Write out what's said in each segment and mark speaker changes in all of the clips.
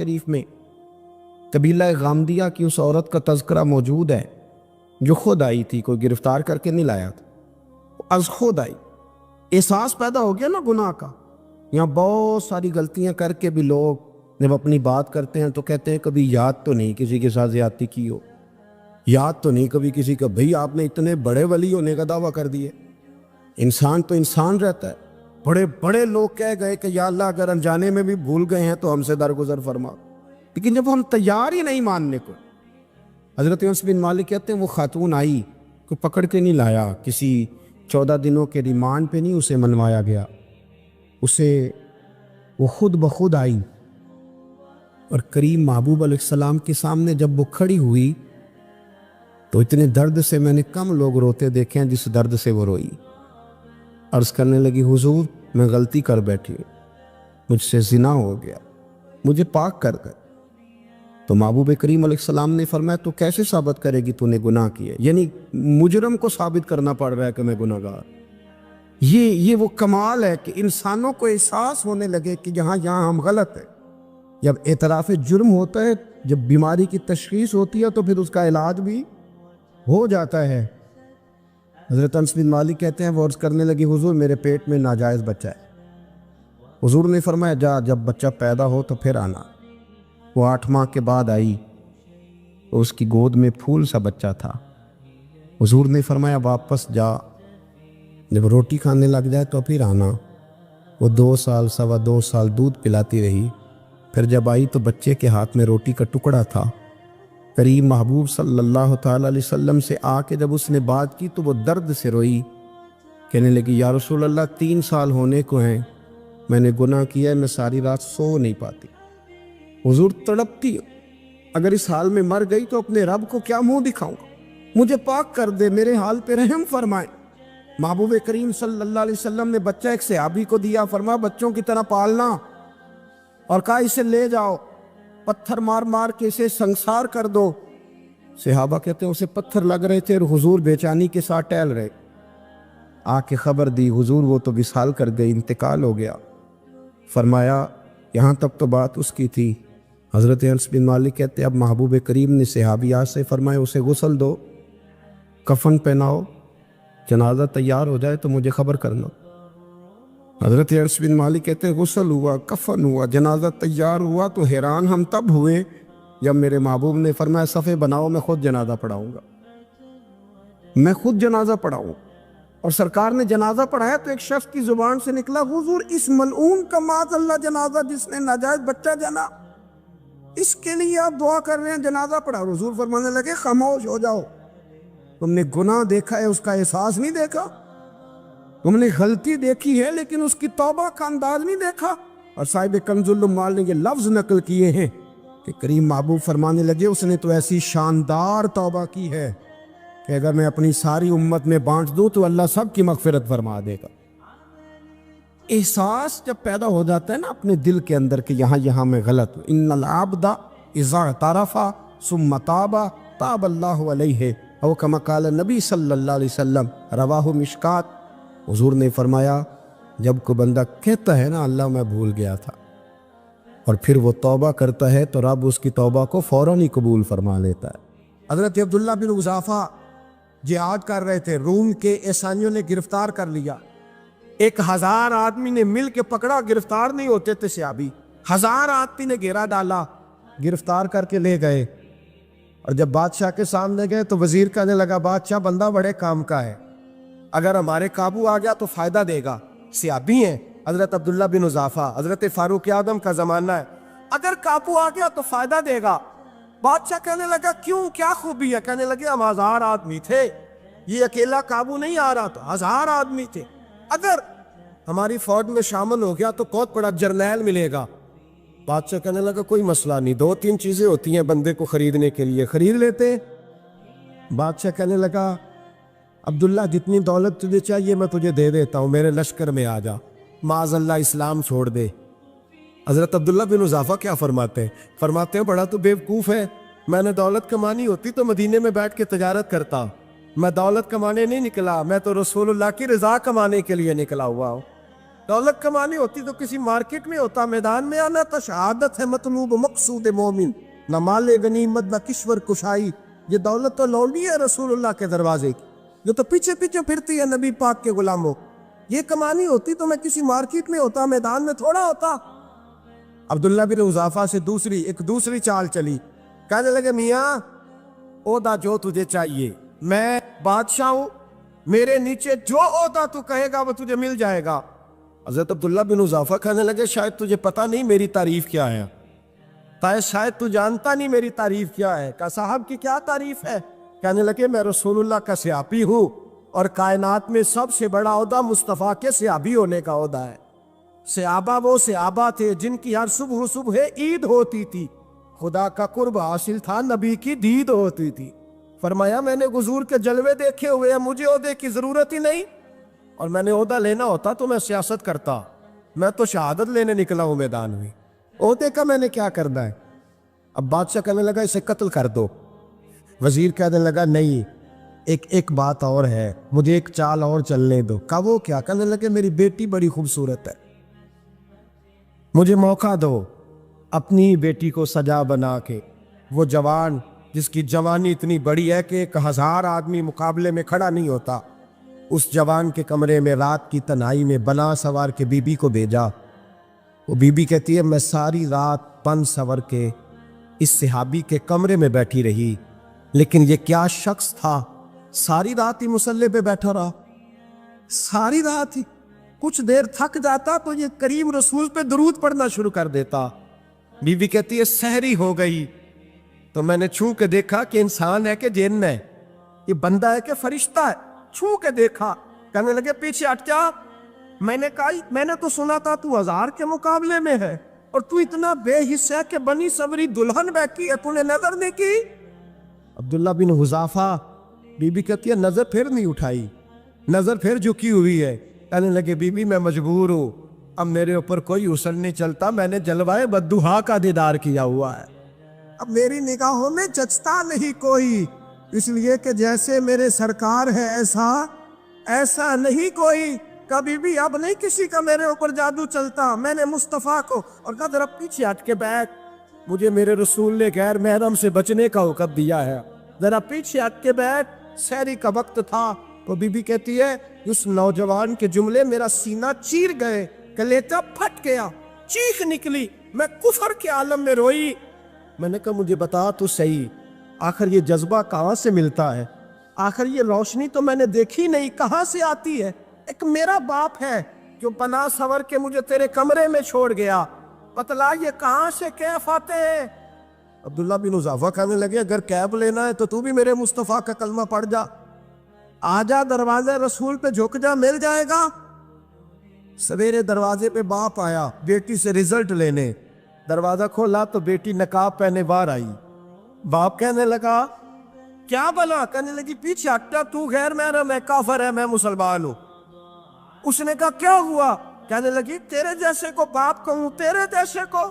Speaker 1: شریف میں قبیلہ غامدیہ کی اس عورت کا تذکرہ موجود ہے جو خود آئی تھی، کوئی گرفتار کر کے نہیں لایا تھا، از خود آئی۔ احساس پیدا ہو گیا نا گناہ کا۔ یہاں بہت ساری غلطیاں کر کے بھی لوگ جب اپنی بات کرتے ہیں تو کہتے ہیں کبھی یاد تو نہیں کسی کے ساتھ زیادتی کی ہو، یاد تو نہیں کبھی کسی کا، بھئی آپ نے اتنے بڑے ولی ہونے کا دعویٰ کر دیے۔ انسان تو انسان رہتا ہے۔ بڑے بڑے لوگ کہہ گئے کہ یا اللہ اگر انجانے میں بھی بھول گئے ہیں تو ہم سے درگزر فرما، لیکن جب ہم تیار ہی نہیں ماننے کو۔ حضرت انس بن مالک کہتے ہیں وہ خاتون آئی، کوئی پکڑ کے نہیں لایا، کسی 14 دنوں کے ریمانڈ پہ نہیں اسے منوایا گیا، اسے وہ خود بخود آئی اور کریم محبوب علیہ السلام کے سامنے جب وہ کھڑی ہوئی تو اتنے درد سے میں نے کم لوگ روتے دیکھے ہیں جس درد سے وہ روئی۔ عرض کرنے لگی حضور میں غلطی کر بیٹھی ہوں، مجھ سے زنا ہو گیا، مجھے پاک کر گئے۔ تو محبوب کریم علیہ السلام نے فرمایا تو کیسے ثابت کرے گی تو نے گناہ کیا؟ یعنی مجرم کو ثابت کرنا پڑ رہا ہے کہ میں گناہ گار۔ یہ وہ کمال ہے کہ انسانوں کو احساس ہونے لگے کہ یہاں ہم غلط ہیں۔ جب اعتراف جرم ہوتا ہے، جب بیماری کی تشخیص ہوتی ہے تو پھر اس کا علاج بھی ہو جاتا ہے۔ حضرت انس بن مالک کہتے ہیں وہ عرض کرنے لگی حضور میرے پیٹ میں ناجائز بچہ ہے۔ حضور نے فرمایا جا جب بچہ پیدا ہو تو پھر آنا۔ وہ 8 ماہ کے بعد آئی تو اس کی گود میں پھول سا بچہ تھا۔ حضور نے فرمایا واپس جا، جب روٹی کھانے لگ جائے تو پھر آنا۔ وہ 2 سال 2.25 سال دودھ پلاتی رہی، پھر جب آئی تو بچے کے ہاتھ میں روٹی کا ٹکڑا تھا۔ کریم محبوب صلی اللہ تعالی علیہ وسلم سے آ کے جب اس نے بات کی تو وہ درد سے روئی، کہنے لگی یا رسول اللہ 3 سال ہونے کو ہیں، میں نے گناہ کیا ہے، میں ساری رات سو نہیں پاتی۔ حضور تڑپتی اگر اس حال میں مر گئی تو اپنے رب کو کیا منہ دکھاؤں گا، مجھے پاک کر دے، میرے حال پہ رحم فرمائے۔ محبوب کریم صلی اللہ علیہ وسلم نے بچہ ایک صحابی کو دیا، فرمایا بچوں کی طرح پالنا، اور کہا اسے لے جاؤ، پتھر مار مار کے اسے سنسار کر دو۔ صحابہ کہتے ہیں اسے پتھر لگ رہے تھے اور حضور بےچانی کے ساتھ ٹہل رہے۔ آ کے خبر دی حضور وہ تو وصال کر گئی، انتقال ہو گیا۔ فرمایا یہاں تک تو بات اس کی تھی۔ حضرت انس بن مالک کہتے ہیں اب محبوب کریم نے صحابیات سے فرمایا اسے غسل دو، کفن پہناؤ، جنازہ تیار ہو جائے تو مجھے خبر کرنا۔ حضرت انس بن مالک کہتے ہیں غسل ہوا، کفن ہوا، جنازہ تیار ہوا تو حیران ہم تب ہوئے جب میرے محبوب نے فرمایا صفے بناؤ میں خود جنازہ پڑھاؤں گا، میں خود جنازہ پڑھاؤں۔ اور سرکار نے جنازہ پڑھایا تو ایک شخص کی زبان سے نکلا حضور اس ملعون کا معاذ اللہ جنازہ جس نے ناجائز بچہ جنا، اس کے لیے آپ دعا کر رہے ہیں، جنازہ پڑھا۔ حضور فرمانے لگے خاموش ہو جاؤ، تم نے گناہ دیکھا ہے اس کا احساس نہیں دیکھا، تم نے غلطی دیکھی ہے لیکن اس کی توبہ کا انداز نہیں دیکھا۔ اور صاحب کنز العمال نے یہ لفظ نقل کیے ہیں کہ کریم محبوب فرمانے لگے اس نے تو ایسی شاندار توبہ کی ہے کہ اگر میں اپنی ساری امت میں بانٹ دوں تو اللہ سب کی مغفرت فرما دے گا۔ احساس جب پیدا ہو جاتا ہے نا اپنے دل کے اندر کہ یہاں میں غلط ہوں، ان العبد اذا اعترف ثم تاب تاب اللہ علیہ او کما قال نبی صلی اللہ علیہ وسلم، رواہ مشکات۔ حضور نے فرمایا جب کوئی بندہ کہتا ہے نا اللہ میں بھول گیا تھا اور پھر وہ توبہ کرتا ہے تو رب اس کی توبہ کو فوراً ہی قبول فرما لیتا ہے۔ حضرت عبداللہ بن حذافہ جہاد کر رہے تھے، روم کے عیسائیوں نے گرفتار کر لیا، 1000 آدمی نے مل کے پکڑا، گرفتار نہیں ہوتے تھے صحابی، 1000 آدمی نے گھیرا ڈالا، گرفتار کر کے لے گئے۔ اور جب بادشاہ کے سامنے گئے تو وزیر کہنے لگا بادشاہ بندہ بڑے کام کا ہے، اگر ہمارے قابو آ گیا تو فائدہ دے گا، صحابی ہیں حضرت عبداللہ بن حذافہ، حضرت فاروق اعظم کا زمانہ ہے، اگر قابو آ گیا تو فائدہ دے گا۔ بادشاہ کہنے لگا کیوں، کیا خوبی ہے؟ کہنے لگے ہم 1000 آدمی تھے، یہ اکیلا قابو نہیں آ رہا تھا، 1000 آدمی تھے، اگر ہماری فوج میں شامل ہو گیا تو بہت بڑا جرنیل ملے گا۔ بادشاہ کہنے لگا کوئی مسئلہ نہیں، 2-3 چیزیں ہوتی ہیں بندے کو خریدنے کے لیے، خرید لیتے۔ بادشاہ کہنے لگا عبداللہ جتنی دولت تجھے چاہیے میں تجھے دے دیتا ہوں، میرے لشکر میں آ جا، معاذ اللہ اسلام چھوڑ دے۔ حضرت عبداللہ بن حذافہ کیا فرماتے ہیں بڑا تو بیوقوف ہے، میں نے دولت کمانی ہوتی تو مدینے میں بیٹھ کے تجارت کرتا، میں دولت کمانے نہیں نکلا، میں تو رسول اللہ کی رضا کمانے کے لیے نکلا ہوا ہوں۔
Speaker 2: دولت کمانی ہوتی تو کسی مارکیٹ میں ہوتا، میدان میں آنا تھا۔ شہادت ہے مطلوب مقصود مومن، نہ مال غنیمت نہ کشور کشائی۔ یہ دولت تو لوٹی ہے رسول اللہ کے دروازے کی، جو تو پیچھے پیچھے پھرتی ہے نبی پاک کے غلاموں۔ یہ کمانی ہوتی تو میں کسی مارکیٹ میں ہوتا، میدان میں تھوڑا ہوتا۔ عبداللہ بن حذافہ سے ایک دوسری چال چلی، کہنے لگے میاں عہدہ جو تجھے چاہیے، میں بادشاہ ہوں، میرے نیچے جو عہدہ تو کہے گا وہ تجھے مل جائے گا۔ حضرت عبداللہ بن حذافہ کہنے لگے شاید تجھے پتہ نہیں میری تعریف کیا ہے، شاید تو جانتا نہیں میری تعریف کیا ہے۔ کہا صاحب کی کیا تعریف ہے؟ کہنے لگے میں رسول اللہ کا صحابی ہوں، اور کائنات میں سب سے بڑا عہدہ مصطفیٰ کے صحابی ہونے کا عہدہ ہے۔ صحابہ وہ صحابہ تھے جن کی ہر صبح صبح عید ہوتی تھی، خدا کا قرب حاصل تھا، نبی کی دید ہوتی تھی۔ فرمایا میں نے حضور کے جلوے دیکھے ہوئے ہیں، مجھے عہدے کی ضرورت ہی نہیں، اور میں نے عہدہ لینا ہوتا تو میں سیاست کرتا، میں تو شہادت لینے نکلا ہوں میدان میں، عہدے کا میں نے کیا کرنا ہے؟ اب بادشاہ کہنے لگا اسے قتل کر دو۔ وزیر کہنے لگا نہیں، ایک بات اور ہے، مجھے ایک چال اور چلنے دو۔ کہا وہ کیا؟ کہنے لگے میری بیٹی بڑی خوبصورت ہے، مجھے موقع دو اپنی بیٹی کو سجا بنا کے۔ وہ جوان جس کی جوانی اتنی بڑی ہے کہ 1000 آدمی مقابلے میں کھڑا نہیں ہوتا، اس جوان کے کمرے میں رات کی تنہائی میں بنا سوار کے بی بی کو بھیجا۔ وہ بی بی کہتی ہے میں ساری رات بن سور کے اس صحابی کے کمرے میں بیٹھی رہی، لیکن یہ کیا شخص تھا، ساری رات ہی مصلے پہ بیٹھا رہا، ساری رات ہی۔ کچھ دیر تھک جاتا تو یہ کریم رسول پہ درود پڑھنا شروع کر دیتا۔ بی بی کہتی ہے سحری ہو گئی تو میں نے چھو کے دیکھا کہ انسان ہے کہ جن ہے، یہ بندہ ہے کہ فرشتہ ہے، چھو کے دیکھا۔ کہنے لگے پیچھے ہٹ جا۔ میں نے کہا میں نے تو سنا تھا تو 1000 کے مقابلے میں ہے، اور تو اتنا بے حصہ ہے کہ بنی صبری دلہن بیٹھی ہے، تو نے نظر نہیں کی؟ عبداللہ بن حذافہ، بی بی کہتی ہے نظر پھر نہیں اٹھائی، نظر پھر جھکی ہوئی ہے۔ کہنے لگے بی بی میں مجبور ہوں، اب میرے اوپر کوئی حسن نہیں چلتا، میں نے جلوائے بددہا کا دیدار کیا ہوا ہے، اب میری نگاہوں میں جچتا نہیں کوئی، اس لیے کہ جیسے میرے سرکار ہے ایسا نہیں کوئی۔ کبھی بھی اب نہیں کسی کا میرے اوپر جادو چلتا، میں نے مصطفیٰ کو، اور کہا ذرا پیچھے ہٹ کے بیٹھ، مجھے میرے رسول نے غیر محرم سے بچنے کا حکم دیا ہے، ذرا پیچھے ہٹ کے بیٹھ۔ سحری کا وقت تھا تو بی بی کہتی ہے اس نوجوان کے جملے میرا سینہ چیر گئے، کلیجہ پھٹ گیا، چیخ نکلی، میں کفر کے عالم میں روئی۔ میں نے کہا مجھے بتا تو صحیح، آخر یہ جذبہ کہاں سے ملتا ہے؟ آخر یہ روشنی تو میں نے دیکھی نہیں، کہاں سے آتی ہے؟ ایک میرا باپ ہے جو بنا سور کے مجھے تیرے کمرے میں چھوڑ گیا، بتلا یہ کہاں سے کیف آتے ہیں؟ عبداللہ بن حذافہ کہنے لگے اگر کیف لینا ہے تو بھی میرے مصطفیٰ کا کلمہ پڑھ جا، آجا دروازے رسول پہ جھک جا، مل جائے گا۔ سویرے دروازے پہ باپ آیا بیٹی سے رزلٹ لینے، دروازہ کھولا تو بیٹی نقاب پہنے باہر آئی۔ باپ کہنے لگا کیا بلا؟ کہنے لگی پیچھے ہٹا، تو غیر محرم ہے، کافر ہے، میں مسلمان ہوں۔ اس نے کہا کیا ہوا؟ کہنے لگی تیرے جیسے کو باپ کہوں، تیرے جیسے کو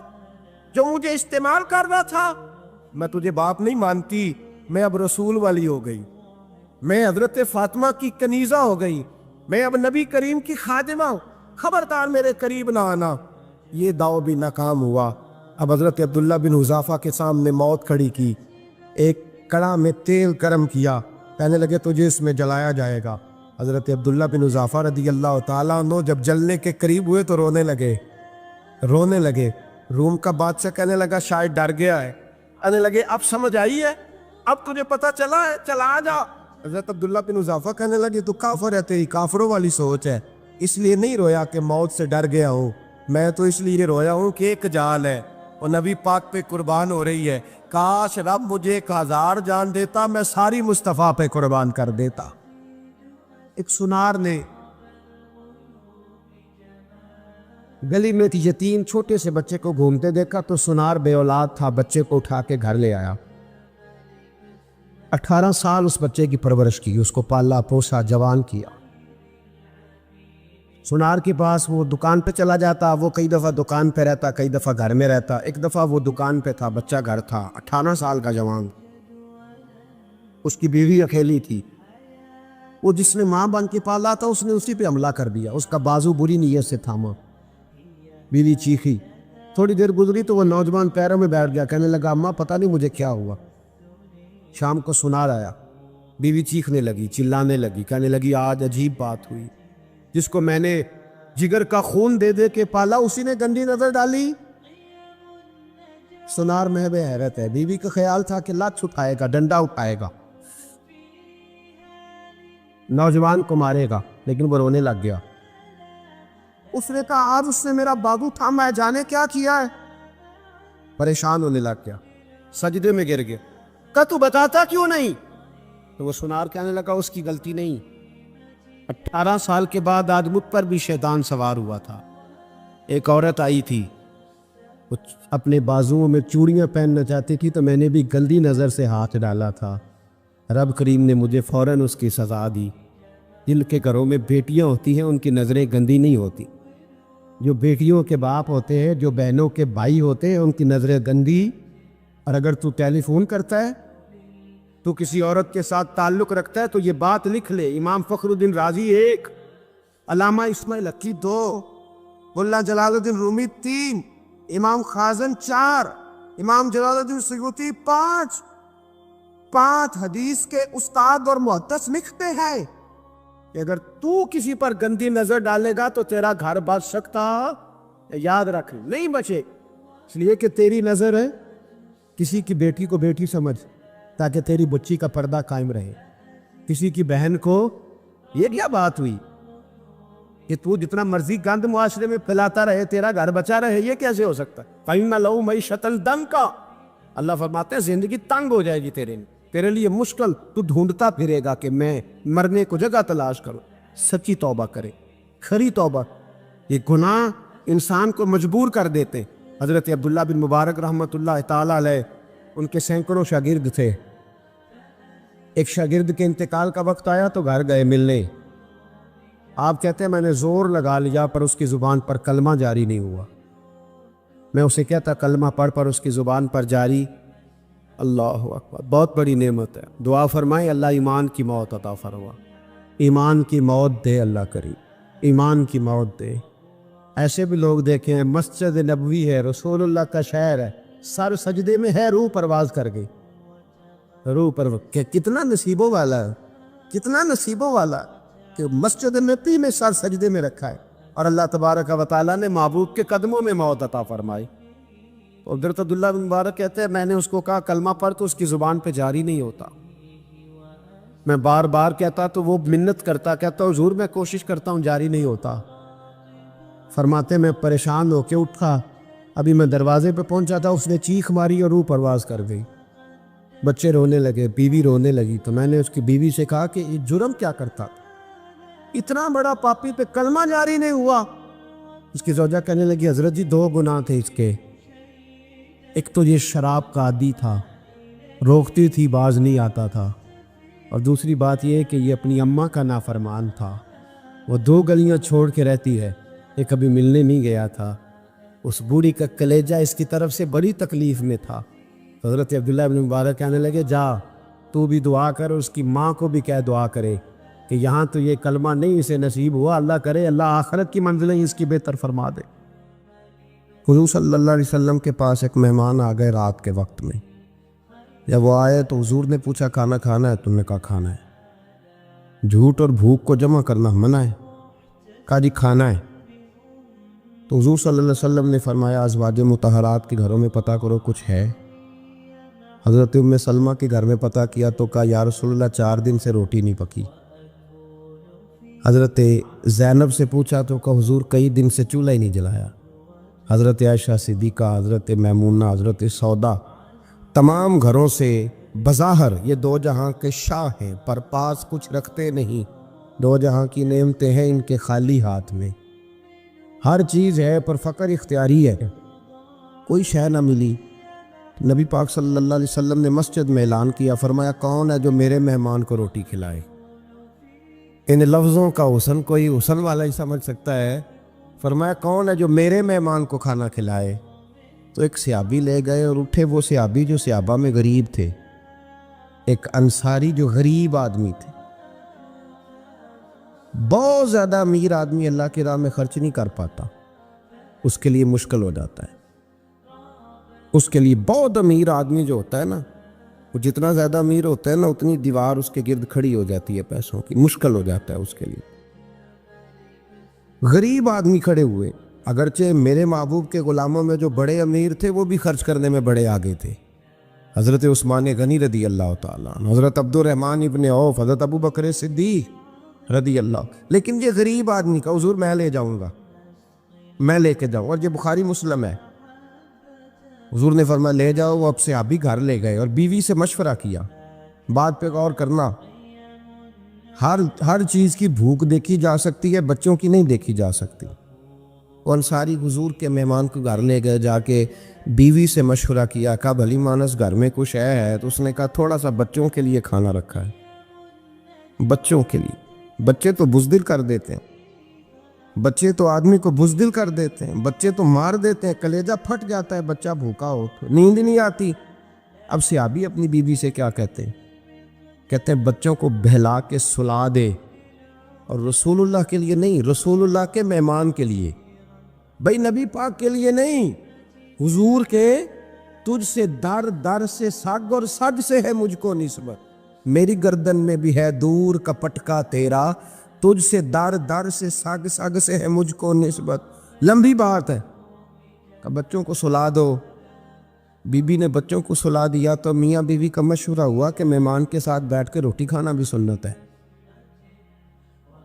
Speaker 2: جو مجھے استعمال کر رہا تھا؟ میں تجھے باپ نہیں مانتی، میں اب رسول والی ہو گئی، میں حضرت فاطمہ کی کنیزہ ہو گئی، میں اب نبی کریم کی خادمہ ہوں، خبردار میرے قریب نہ آنا۔ یہ داؤ بھی ناکام ہوا۔ اب حضرت عبداللہ بن حذافہ کے سامنے موت کھڑی کی، ایک کڑا میں تیل گرم کیا، کہنے لگے تجھے اس میں جلایا جائے گا۔ حضرت عبداللہ بن حذافہ رضی اللہ تعالیٰ عنہ جب جلنے کے قریب ہوئے تو رونے لگے۔ روم کا بادشاہ کہنے لگا شاید ڈر گیا ہے، کہنے لگے اب سمجھ آئی ہے، اب تجھے پتہ چلا ہے، چلا آ جا۔ حضرت عبداللہ بن حذافہ کہنے لگے تو کافر ہے، تیری کافروں والی سوچ ہے، اس لیے نہیں رویا کہ موت سے ڈر گیا ہوں، میں تو اس لیے رویا ہوں کہ ایک جان ہے اور نبی پاک پہ قربان ہو رہی ہے، کاش رب مجھے 1000 جان دیتا، میں ساری مصطفیٰ پہ قربان کر دیتا۔ ایک سنار نے گلی میں یتیم چھوٹے سے بچے کو گھومتے دیکھا تو سنار بے اولاد تھا، بچے کو اٹھا کے گھر لے آیا، 18 سال اس بچے کی پرورش کی، اس کو پالا پوسا، جوان کیا۔ سنار کے پاس وہ دکان پہ چلا جاتا، وہ کئی دفعہ دکان پہ رہتا، کئی دفعہ گھر میں رہتا۔ ایک دفعہ وہ دکان پہ تھا، بچہ گھر تھا، 18 سال کا جوان، اس کی بیوی اکیلی تھی۔ وہ جس نے ماں بن کے پالا تھا اس نے اسی پہ حملہ کر دیا، اس کا بازو بری نیت سے تھاما۔ بیوی چیخی، تھوڑی دیر گزری تو وہ نوجوان پیروں میں بیٹھ گیا، کہنے لگا اماں پتہ نہیں مجھے کیا ہوا۔ شام کو سنار آیا، بیوی چیخنے لگی، چلانے لگی، کہنے لگی آج عجیب بات ہوئی، جس کو میں نے جگر کا خون دے دے کے پالا اسی نے گندی نظر ڈالی۔ سنار محب حیرت ہے، بیوی کا خیال تھا کہ لات اٹھائے گا، ڈنڈا اٹھائے گا، نوجوان کو مارے گا، لیکن وہ رونے لگ گیا۔ اس نے کہا آج اس نے میرا بازو تھاما ہے، جانے کیا کیا ہے۔ پریشان ہونے لگ گیا، سجدے میں گر گیا، کہا تو بتاتا کیوں نہیں؟ تو وہ سنار کہنے لگا اس کی غلطی نہیں، 18 سال کے بعد آج مجھ پر بھی شیطان سوار ہوا تھا۔ ایک عورت آئی تھی، وہ اپنے بازوؤں میں چوڑیاں پہننا چاہتی تھی تو میں نے بھی گندی نظر سے ہاتھ ڈالا تھا، رب کریم نے مجھے فوراً اس کی سزا دی۔ جن کے گھروں میں بیٹیاں ہوتی ہیں ان کی نظریں گندی نہیں ہوتی، جو بیٹیوں کے باپ ہوتے ہیں، جو بہنوں کے بھائی ہوتے ہیں، ان کی نظریں گندی۔ اور اگر تو ٹیلی فون کرتا ہے، تو کسی عورت کے ساتھ تعلق رکھتا ہے تو یہ بات لکھ لے، امام فخر الدین رازی 1، علامہ اسماعیل حقی 2، ملا جلال الدین رومی 3، امام خازن 4، امام جلال الدین سیوطی 5 حدیث کے استاد اور محدث لکھتے ہیں کہ اگر تو کسی پر گندی نظر ڈالے گا تو تیرا گھر بچ سکتا، یاد رکھ نہیں بچے، اس لیے کہ تیری نظر ہے، کسی کی بیٹی کو بیٹی سمجھ تاکہ تیری بچی کا پردہ قائم رہے، کسی کی بہن کو، یہ کیا بات ہوئی کہ تو جتنا مرضی گند معاشرے میں پھیلاتا رہے تیرا گھر بچا رہے، یہ کیسے ہو سکتا ہے؟ فَإِنَّ لَهُ مَعِيشَةً ضَنْكَ، اللہ فرماتے ہیں زندگی تنگ ہو جائے گی تیرے لیے مشکل، تو ڈھونڈتا پھرے گا کہ میں مرنے کو جگہ تلاش کروں۔ سچی توبہ کرے، کھری توبہ۔ یہ گناہ انسان کو مجبور کر دیتے۔ حضرت عبداللہ بن مبارک رحمۃ اللہ تعالیٰ علیہ، ان کے سینکڑوں شاگرد تھے، ایک شاگرد کے انتقال کا وقت آیا تو گھر گئے ملنے، آپ کہتے ہیں میں نے زور لگا لیا پر اس کی زبان پر کلمہ جاری نہیں ہوا، میں اسے کہتا کلمہ پڑھ پر اس کی زبان پر جاری، اللہ اکبر، بہت بڑی نعمت ہے، دعا فرمائیں اللہ ایمان کی موت عطا فرما، ایمان کی موت دے اللہ کریم، ایمان کی موت دے۔ ایسے بھی لوگ دیکھیں ہیں، مسجد نبوی ہے، رسول اللہ کا شہر ہے، سر سجدے میں ہے، روح پرواز کر گئی، روح پر کتنا نصیبوں والا ہے، کتنا نصیبوں والا کہ مسجد نبی میں سر سجدے میں رکھا ہے، اور اللہ تبارک و تعالیٰ نے محبوب کے قدموں میں موت عطا فرمائی۔ تو حضرت عبداللہ بن مبارک کہتے ہیں میں نے اس کو کہا کلمہ پڑھ تو اس کی زبان پہ جاری نہیں ہوتا، میں بار بار کہتا تو وہ منت کرتا، کہتا حضور میں کوشش کرتا ہوں جاری نہیں ہوتا۔ فرماتے میں پریشان ہو کے اٹھا، ابھی میں دروازے پہ پہنچا تھا، اس نے چیخ ماری اور روح پرواز کر گئی، بچے رونے لگے، بیوی رونے لگی، تو میں نے اس کی بیوی سے کہا کہ یہ جرم کیا کرتا، اتنا بڑا پاپی پہ کلمہ جاری نہیں ہوا۔ اس کی زوجہ کہنے لگی حضرت جی 2 گناہ تھے اس کے، ایک تو یہ شراب کا عادی تھا، روکتی تھی باز نہیں آتا تھا، اور دوسری بات یہ کہ یہ اپنی اماں کا نافرمان تھا، وہ 2 گلیاں چھوڑ کے رہتی ہے، یہ کبھی ملنے نہیں گیا تھا، اس بوڑھی کا کلیجہ اس کی طرف سے بڑی تکلیف میں تھا۔ حضرت عبداللہ بن مبارک کہنے لگے جا تو بھی دعا کر، اس کی ماں کو بھی کہہ دعا کرے کہ یہاں تو یہ کلمہ نہیں اسے نصیب ہوا، اللہ کرے اللہ آخرت کی منزلیں اس کی بہتر فرما دے۔ حضور صلی اللہ علیہ وسلم کے پاس ایک مہمان آ گئے رات کے وقت میں، جب وہ آئے تو حضور نے پوچھا کھانا کھانا ہے؟ تم نے کہا کھانا ہے۔ جھوٹ اور بھوک کو جمع کرنا منع ہے؟ کہا جی کھانا ہے۔ تو حضور صلی اللہ علیہ وسلم نے فرمایا ازواج مطہرات کے گھروں میں پتہ کرو کچھ ہے۔ حضرت ام سلمہ کے گھر میں پتہ کیا تو کہا یا رسول اللہ 4 دن سے روٹی نہیں پکی۔ حضرت زینب سے پوچھا تو کہا حضور کئی دن سے چولہا ہی نہیں جلایا۔ حضرت عائشہ صدیقہ، حضرت میمونہ، حضرت سودا، تمام گھروں سے بظاہر یہ 2 جہاں کے شاہ ہیں پر پاس کچھ رکھتے نہیں، 2 جہاں کی نعمتیں ہیں ان کے خالی ہاتھ میں، ہر چیز ہے پر فقر اختیاری ہے، کوئی شے نہ ملی۔ نبی پاک صلی اللہ علیہ وسلم نے مسجد میں اعلان کیا، فرمایا کون ہے جو میرے مہمان کو روٹی کھلائے؟ ان لفظوں کا حسن کوئی حسن والا ہی سمجھ سکتا ہے، فرمایا کون ہے جو میرے مہمان کو کھانا کھلائے؟ تو ایک صحابی لے گئے اور اٹھے، وہ صحابی جو صحابہ میں غریب تھے، ایک انصاری جو غریب آدمی تھے،
Speaker 1: بہت زیادہ امیر آدمی اللہ کی راہ میں خرچ نہیں کر پاتا، اس کے لیے مشکل ہو جاتا ہے۔ اس کے لیے بہت امیر آدمی جو ہوتا ہے نا، وہ جتنا زیادہ امیر ہوتا ہے نا، اتنی دیوار اس کے گرد کھڑی ہو جاتی ہے پیسوں کی، مشکل ہو جاتا ہے اس کے لیے۔ غریب آدمی کھڑے ہوئے، اگرچہ میرے محبوب کے غلاموں میں جو بڑے امیر تھے وہ بھی خرچ کرنے میں بڑے آگے تھے، حضرت عثمان غنی رضی اللہ تعالیٰ عنہ، حضرت عبد الرحمن ابن عوف، حضرت ابو بکر صدیق رضی اللہ۔ لیکن یہ غریب آدمی کا حضور میں لے جاؤں گا، میں لے کے جاؤں، اور یہ بخاری مسلم ہے۔ حضور نے فرمایا لے جاؤ، وہ اب سے آپ بھی گھر لے گئے اور بیوی سے مشورہ کیا، بات پہ غور کرنا، ہر چیز کی بھوک دیکھی جا سکتی ہے، بچوں کی نہیں دیکھی جا سکتی۔ وہ انصاری حضور کے مہمان کو گھر لے گئے، جا کے بیوی سے مشورہ کیا، کہا بھلی مانس گھر میں کچھ ہے؟ تو اس نے کہا تھوڑا سا بچوں کے لیے کھانا رکھا ہے، بچوں کے لیے۔ بچے تو بزدل کر دیتے ہیں، بچے تو آدمی کو بزدل کر دیتے ہیں، بچے تو مار دیتے ہیں، کلیجہ پھٹ جاتا ہے بچہ بھوکا ہو تو، نیند نہیں آتی۔ اب صحابی اپنی بیوی سے کیا کہتے ہیں؟ کہتے ہیں بچوں کو بہلا کے سلا دے، اور رسول اللہ کے لیے نہیں، رسول اللہ کے مہمان کے لیے، بھائی نبی پاک کے لیے نہیں، حضور کے تجھ سے در در سے سگ اور سگ سے ہے مجھ کو نسبت، میری گردن میں بھی ہے دور کا پٹکا تیرا، تجھ سے در در سے سگ سگ سے ہے مجھ کو نسبت۔ لمبی بات ہے کہ بچوں کو سلا دو۔ بی بی نے بچوں کو سلا دیا تو میاں بیوی کا مشورہ ہوا کہ مہمان کے ساتھ بیٹھ کے روٹی کھانا بھی سنت ہے۔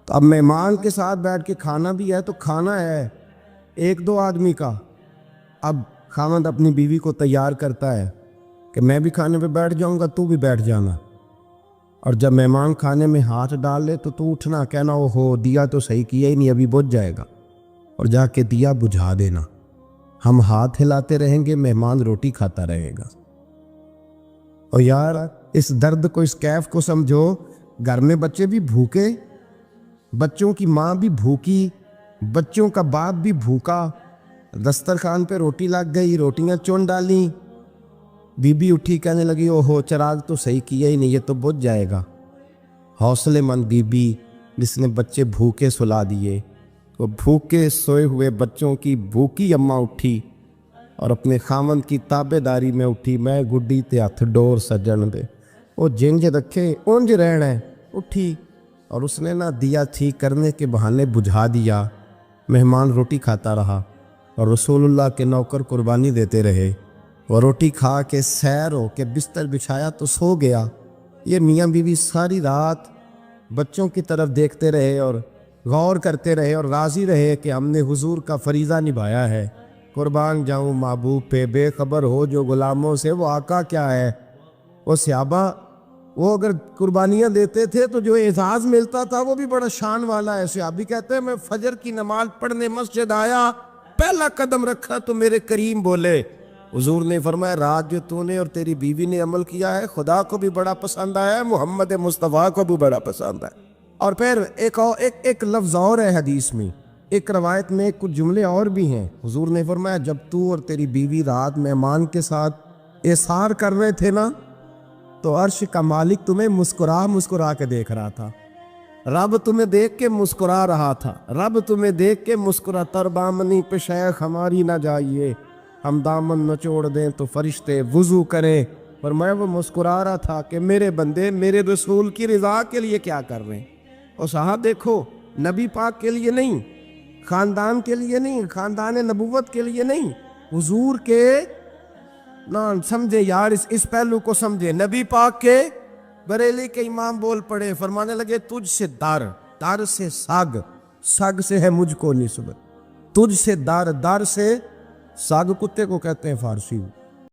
Speaker 1: تو اب مہمان کے ساتھ بیٹھ کے کھانا بھی ہے، تو کھانا ہے ایک دو آدمی کا۔ اب خاوند اپنی بیوی کو تیار کرتا ہے کہ میں بھی کھانے پہ بیٹھ جاؤں گا، تو بھی بیٹھ جانا، اور جب مہمان کھانے میں ہاتھ ڈال لے تو اٹھنا، کہنا او ہو دیا تو صحیح کیا ہی نہیں، ابھی بجھ جائے گا، اور جا کے دیا بجھا دینا۔ ہم ہاتھ ہلاتے رہیں گے، مہمان روٹی کھاتا رہے گا۔ اور یار اس درد کو، اس کیف کو سمجھو، گھر میں بچے بھی بھوکے، بچوں کی ماں بھی بھوکی، بچوں کا باپ بھی بھوکا، دسترخوان پہ روٹی لگ گئی، روٹیاں چون ڈالیں، بی بی اٹھی کہنے لگی او ہو چراغ تو صحیح کیا ہی نہیں، یہ تو بجھ جائے گا۔ حوصلے مند بی بی جس نے بچے بھوکے سلا دیے، وہ بھوکے سوئے ہوئے بچوں کی بھوکی اماں اٹھی اور اپنے خاوند کی تابع داری میں اٹھی، میں گڈی تے ہتھ ڈور سجن دے، وہ جنج رکھے اونج رہنا ہے، اٹھی اور اس نے نہ دیا ٹھیک کرنے کے بہانے بجھا دیا۔ مہمان روٹی کھاتا رہا اور رسول اللہ کے نوکر قربانی دیتے رہے، وہ روٹی کھا کے سیر ہو کے بستر بچھایا تو سو گیا۔ یہ میاں بیوی ساری رات بچوں کی طرف دیکھتے رہے اور غور کرتے رہے اور راضی رہے کہ ہم نے حضور کا فریضہ نبھایا ہے۔ قربان جاؤں محبوب پہ، بے خبر ہو جو غلاموں سے وہ آقا کیا ہے۔ وہ صحابہ وہ اگر قربانیاں دیتے تھے تو جو اعزاز ملتا تھا وہ بھی بڑا شان والا ہے۔ صحابی کہتے ہیں میں فجر کی نماز پڑھنے مسجد آیا، پہلا قدم رکھا تو میرے کریم بولے، حضور نے فرمایا رات جو تو نے اور تیری بیوی نے عمل کیا ہے خدا کو بھی بڑا پسند آیا ہے، محمد مصطفیٰ کو بھی بڑا پسند ہے۔ اور پھر ایک لفظ اور ہے حدیث میں، ایک روایت میں کچھ جملے اور بھی ہیں۔ حضور نے فرمایا جب تو اور تیری بیوی رات مہمان کے ساتھ احسار کر رہے تھے نا، تو عرش کا مالک تمہیں مسکرا کے دیکھ رہا تھا، رب تمہیں دیکھ کے مسکرا رہا تھا، رب تمہیں دیکھ کے مسکرا، تربامنی پہ شیخ ہماری نہ جائیے، ہم دامن نچوڑ دیں تو فرشتے وضو کریں۔ پر میں وہ مسکرا رہا تھا کہ میرے بندے میرے رسول کی رضا کے لیے کیا کر رہے ہیں۔ اور صاحب دیکھو، نبی پاک کے لیے نہیں، خاندان کے لیے نہیں، خاندان نبوت کے لیے نہیں، حضور کے نہ سمجھے یار، اس پہلو کو سمجھے۔ نبی پاک کے بریلی کے امام بول پڑے، فرمانے لگے تجھ سے در سے سگ سے ہے مجھ کو نسبت، تجھ سے در سے سگ کتے کو کہتے ہیں فارسی میں،